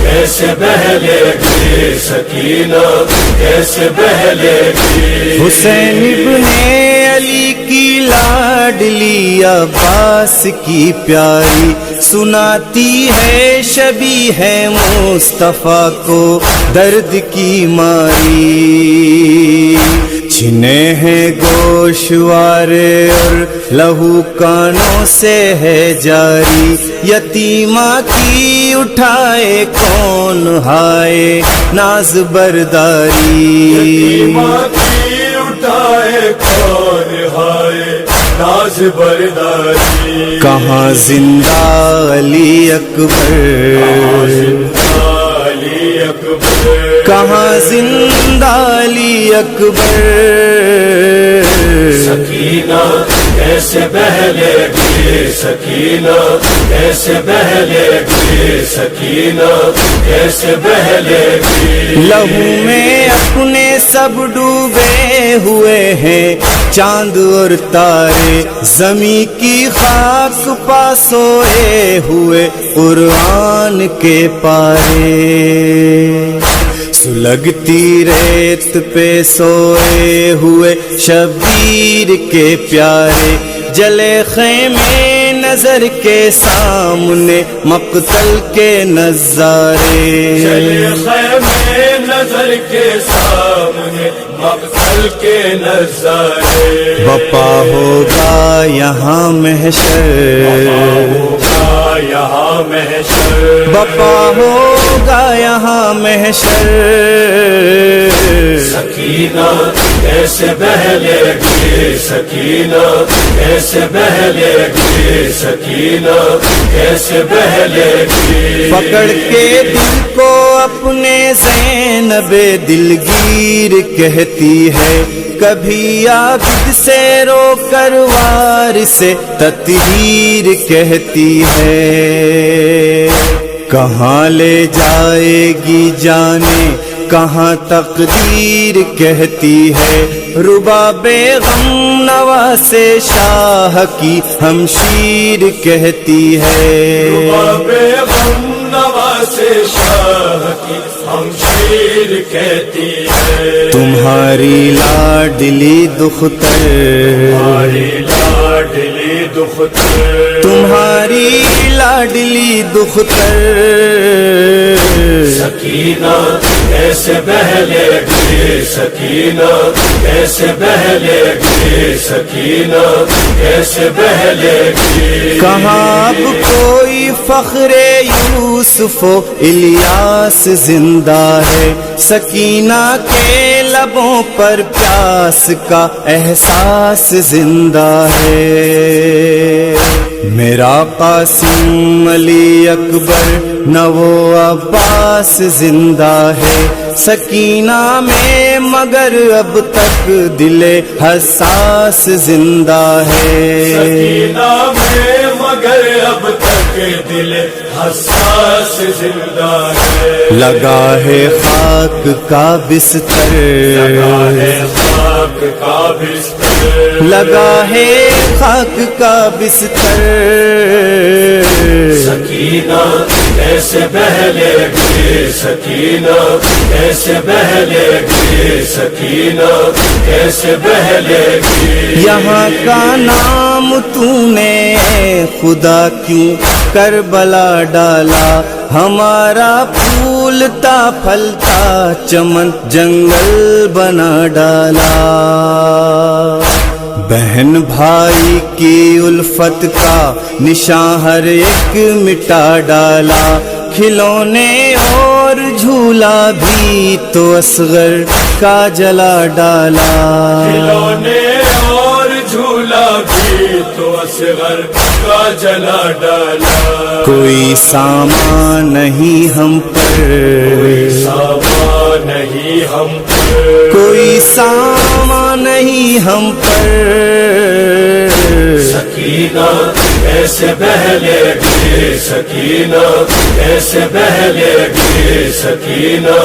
کیسے بہلے گی؟ سکینہ کیسے بہلے گی؟ حسین ابن علی کی لاڈلی عباس کی پیاری، سناتی ہے شبیہ ہے مصطفیٰ کو درد کی ماری، چھنے ہیں گوشوارے اور لہو کانوں سے ہے جاری، یتیمہ کی اٹھائے کون ہائے ناز برداری، یتیمہ کی اٹھائے کون ہائے ناز برداری، کہاں زندہ علی اکبر، علی اکبر، کہاں زندہ علی اکبر، سکینہ کیسے بہلے گی؟ سکینہ کیسے بہلے گی؟ سکینہ کیسے بہلے گی؟ لہو میں اپنے سب ڈوبے ہوئے ہیں چاند اور تارے، زمیں کی خاک پا سوئے ہوئے قرآن کے پارے، سلگتی ریت پہ سوئے ہوئے شبیر کے پیارے، جلے خیمے نظر کے سامنے مقتل کے نظارے، چلے خیمے نظر کے سامنے مقتل کے نظارے، بپا ہوگا یہاں محشر، ہوگا یہاں محشر، بپا ہوگا یہاں محشر، سکینہ کیسے بہلے گی؟ سکینہ کیسے بہلے گی؟ سکینہ کیسے بہلے گی؟ پکڑ کے دل کو اپنے زینب دلگیر کہتی ہے، کبھی عابد سے رو کر وار سے تطہیر کہتی ہے، کہاں لے جائے گی جانے کہاں تقدیر کہتی ہے، رباب غم نوا سے شاہ کی ہمشیر کہتی ہے، رباب غم نوا سے شاہ کی ہمشیر کہتی ہے، تمہاری لاڈلی دختر، تمہاری لاڈلی دختر تمہاری لاڈلی دختر سکینہ کیسے بہلے گی سکینہ کیسے بہلے گی سکینہ کیسے بہلے گی کہاں اب کوئی فخر یوسف و الیاس زندہ ہے سکینہ کے لبوں پر پیاس کا احساس زندہ ہے میرا قاسم علی اکبر نہ وہ عباس زندہ ہے سکینہ میں مگر اب تک دل حساس زندہ ہے سکینہ میں مگر اب تک دل حساس زندہ ہے لگا ہے خاک کا بستر لگا ہے خاک کا بستر لگا ہے خاک کا بستر سکینہ کیسے بہلے گی سکینہ کیسے بہلے گی سکینہ کیسے بہلے گی یہاں کا نام تو نے خدا کیوں کربلا ڈالا ہمارا پھولتا پھلتا چمن جنگل بنا ڈالا بہن بھائی کی الفت کا نشان ہر ایک مٹا ڈالا کھلونے اور جھولا بھی تو اصغر کا جلا ڈالا کھلونے اور جھولا بھی تو اصغر کا جلا ڈالا کوئی سامان نہیں ہم پر کوئی سامان نہیں ہم پر کوئی سامان نہیں ہم پر سکینہ کیسے بہلے گی سکینہ کیسے بہلے گی سکینہ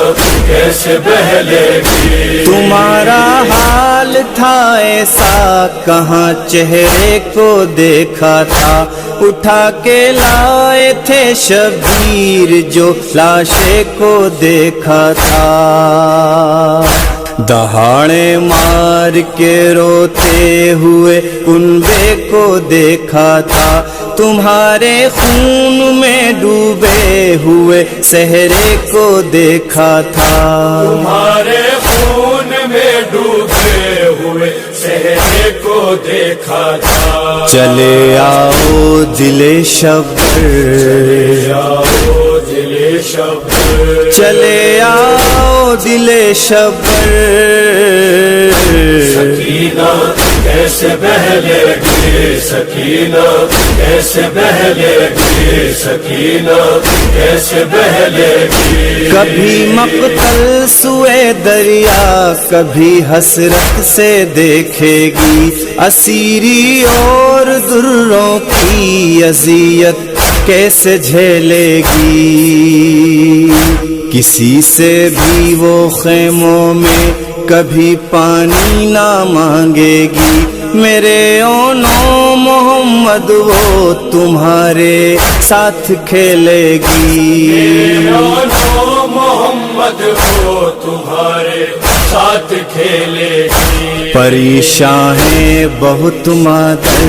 کیسے بہلے گی تمہارا حال تھا ایسا کہاں چہرے کو دیکھا تھا اٹھا کے لائے تھے شبیر جو لاشے کو دیکھا تھا دہاڑے مار کے روتے ہوئے کنبے کو دیکھا تھا تمہارے خون میں ڈوبے ہوئے صحرے کو دیکھا تھا تمہارے خون میں ڈوبے ہوئے صحرے کو دیکھا تھا چلے آؤ دل شبر آؤ دل شبر چلے آؤ دل شبر سکینہ کیسے بہلے گی سکینہ کیسے بہلے گی سکینہ کیسے بہلے گی کبھی مقتل سوئے دریا کبھی حسرت سے دیکھے گی اسیری اور دروں کی اذیت کیسے جھیلے گی کسی سے بھی وہ خیموں میں کبھی پانی نہ مانگے گی میرے اونو محمد وہ تمہارے ساتھ کھیلے گی محمد وہ تمہارے ساتھ کھیلے گی پریشاں ہے بہت مادر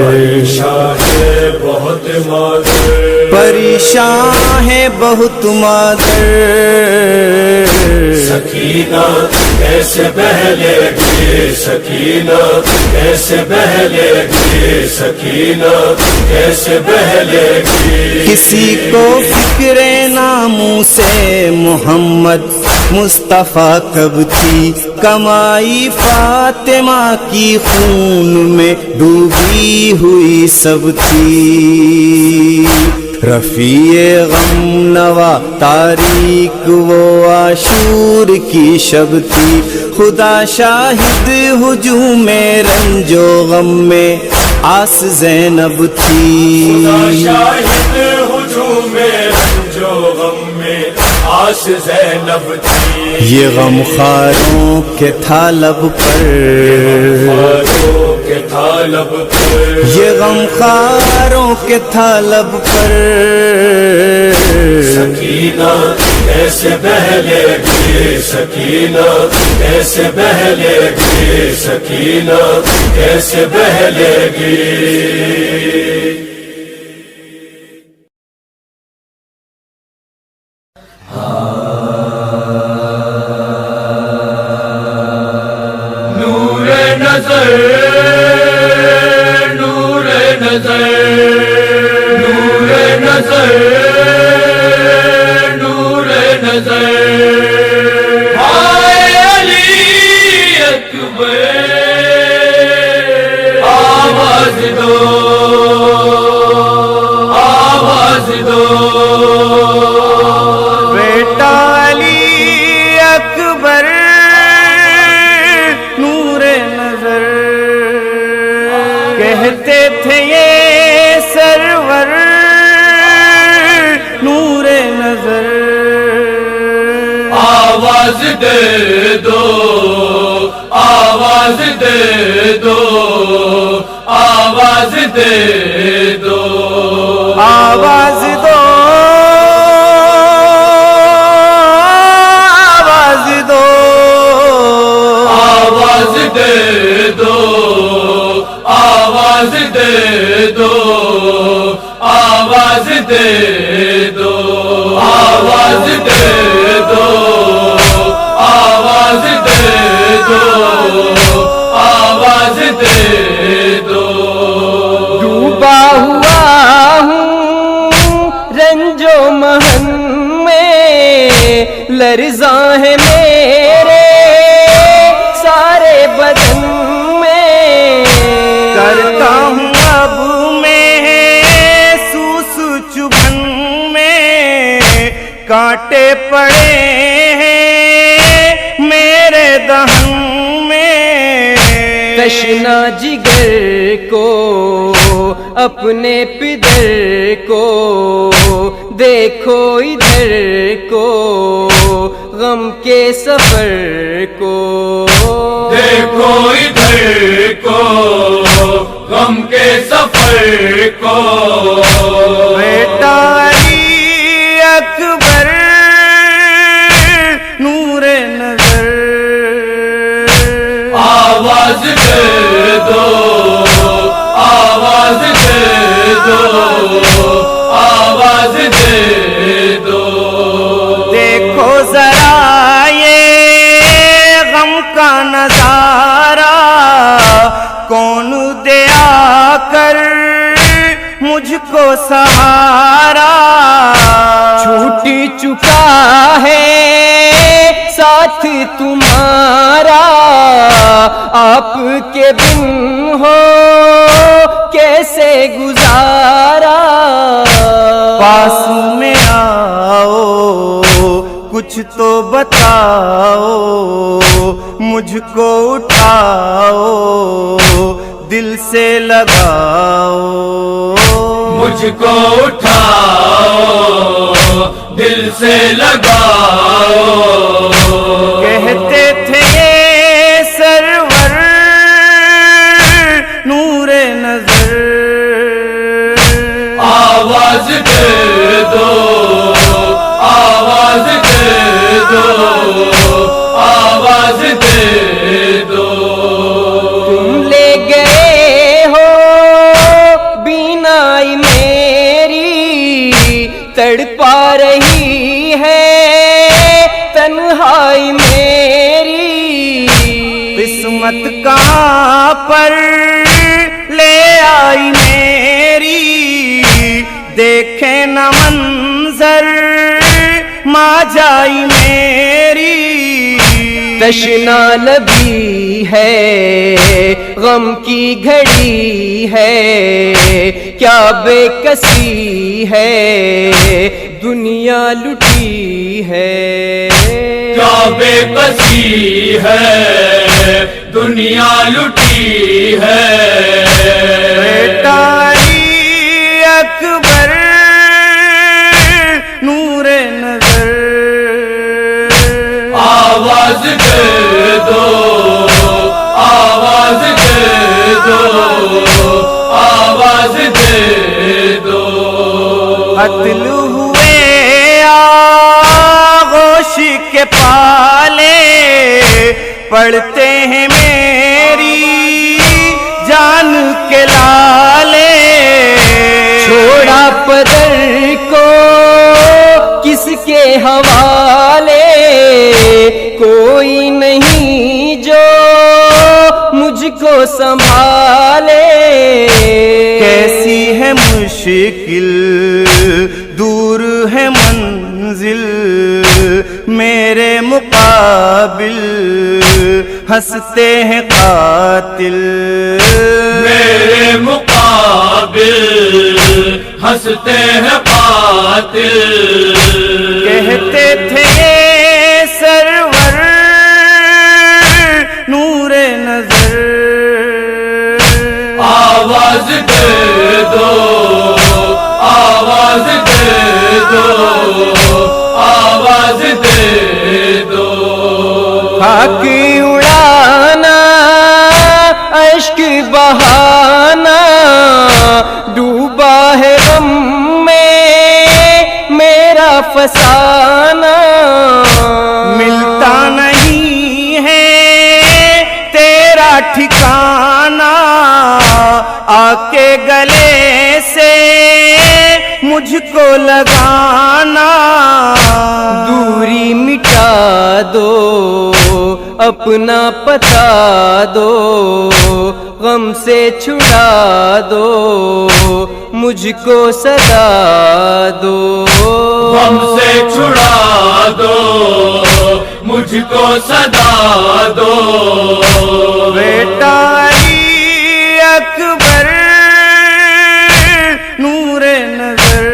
پریشاں ہے بہت مادر پریشاں ہے بہت مادر سکینہ کیسے بہلے گی سکینہ کیسے بہلے گی سکینہ کیسے بہلے گی کسی کو فکر ناموں سے محمد مصطفیٰ کب تھی کمائی فاطمہ کی خون میں ڈوبی ہوئی سب تھی رفیع غم نوا تاریک وہ عاشور کی شب تھی خدا شاہد ہجوم رنج و غم میں آس زینب تھی شاہد ہجوم رنج و غم میں آس زینب تھی یہ غم خاروں کے تھا لب پر کے تھا لب پر، یہ غم خاروں کے تھا لب پر، سکینہ کیسے بہلے گی، سکینہ کیسے بہلے گی، سکینہ کیسے بہلے گی۔ نور نظر، نور نظر، نور نظر، نور نظر، ہائے علی اکبر، آواز دو، آواز دو، بیٹا علی اکبر نور نظر، کہتے تھے یہ سرور نور نظر، آواز دے دو، آواز دے دو، آواز دے دو، آواز دو، آواز دو، آواز دے دو، آواز دے دو، آواز دے دو، آواز دے دو، آواز دے دو، آواز دے دو، ڈوبا ہوا ہوں رنج و محن میں، لرزاں ہے میرے سارے بدن میں، کرتا ہوں اب میں سوس چبھن میں، کانٹے پڑے ہیں میرے دہن میں، تشنا جگر کو اپنے پدر کو دیکھو ادھر کو، غم کے سفر کو دیکھو ادھر کو، غم کے سفر کو، بیٹا علی اکبر نور نظر، آواز دے دو، آواز دے دو، آواز دے دو، دیکھو ذرا یہ غم کا نظارہ، کون دے آ کر مجھ کو سہارا، چھوٹ چکا ہے ساتھ تمہارا، آپ کے بن ہو کیسے گزارا، پاس میں آؤ کچھ تو بتاؤ، مجھ کو اٹھاؤ دل سے لگاؤ، مجھ کو اٹھاؤ دل سے لگاؤ، کہتے تھے یہ سرور نور نظر، آواز دے دو، آواز دے دو، آواز دے دو، تم لے گئے ہو بینائی میری، تڑپا رہی ہے تنہائی میری، قسمت کہاں پر لے آئی میری، دیکھے نہ منظر ماں جائی میری، تشنا لبی ہے غم کی گھڑی ہے، کیا بے کسی ہے دنیا لٹی ہے، کیا بے کسی ہے دنیا لٹی ہے، بیٹا علی اکبر نور نظر، آواز دے دو، آواز دے دو، قتل ہوئے آغوش کے پالے پڑھتے ہیں میری جان کے لالے چھوڑا پدر کو کس کے حوالے کوئی نہیں جو مجھ کو سنبھالے کیسی ہے مشکل دور ہے منزل میرے مقابل ہنستے ہیں قاتل میرے مقابل ہنستے ہیں قاتل کہتے تھے یہ سرور نور نظر آواز دے دو آواز دے دو آواز دے دو خاک اڑانا اشک بہانا ڈوبا ہے غم میں میرا فسانہ ملتا نہیں ہے تیرا ٹھکانہ آ کے گلے سے مجھ کو لگانا دوری مٹا دو اپنا پتا دو غم سے چھڑا دو مجھ کو صدا دو غم سے چھڑا دو مجھ کو صدا دو بیٹا علی اکبر نور نظر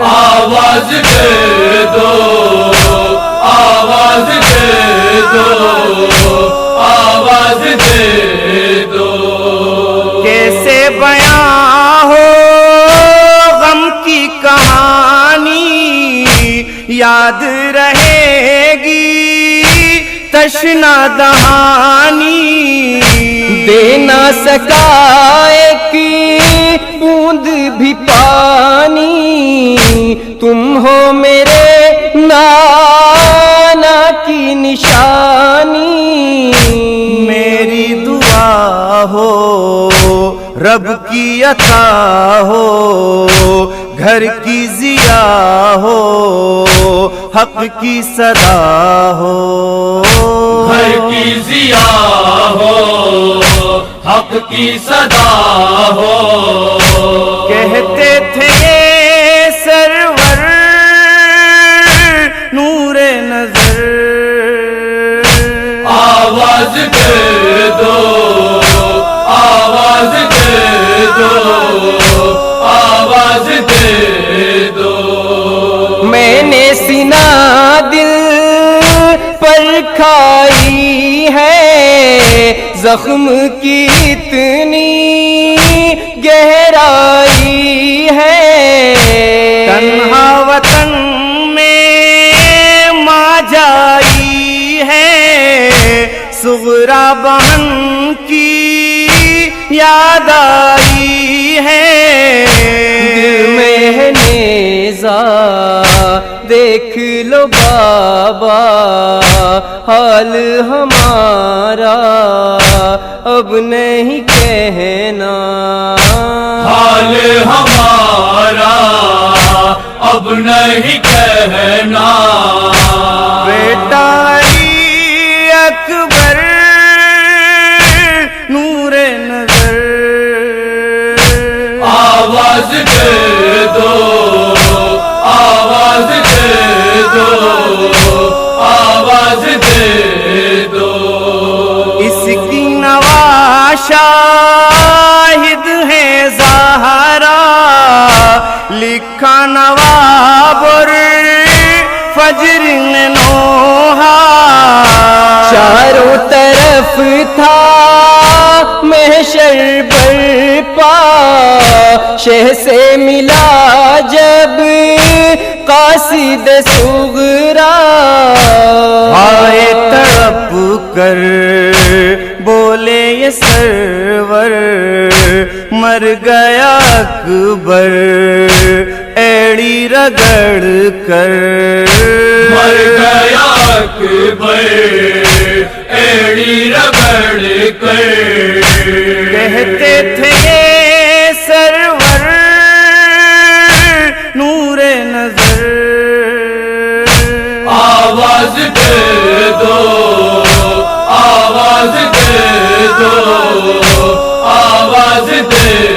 آواز دے دو آواز دے دو آواز دے دو کیسے بیاں ہو غم کی کہانی یاد رہے گی تشنا دہانی دے نہ سکا ایک بوند بھی پانی تم ہو میرے نانا کی نشانی میری دعا ہو رب کی عطا ہو گھر کی ضیا ہو حق کی صدا ہو گھر کی ضیا ہو حق کی صدا ہو کہتے تھے یہ سرور نور نظر آواز دے دو آواز دے دو آواز دے دو میں نے سنا دل پر کھائی ہے زخم کی اتنی گہرائی ہے تنہا وطن میں ماں جائی ہے صغرا بہن کی یاد آئی ہے دل میں ہے نیزہ دیکھ لو بابا حال ہمارا اب نہیں کہنا حال ہمارا اب نہیں کہنا بیٹا علی اکبر نور نظر آواز دے دو آواز دے دو آواز دے دو اس کی نوا شاہد ہے زہرا لکھا نواب اور فجر نے نوحہ چاروں طرف تھا محشر برپا شہ سے ملا جب قاصد صغرا آئے تڑپ کر بولے یہ سرور مر گیا اکبر ایڑی رگڑ کر مر گیا اکبر ایڑی رگڑ کر کہتے تھے یہ سرور نور نظر آواز دے دو آواز دے دو آواز دے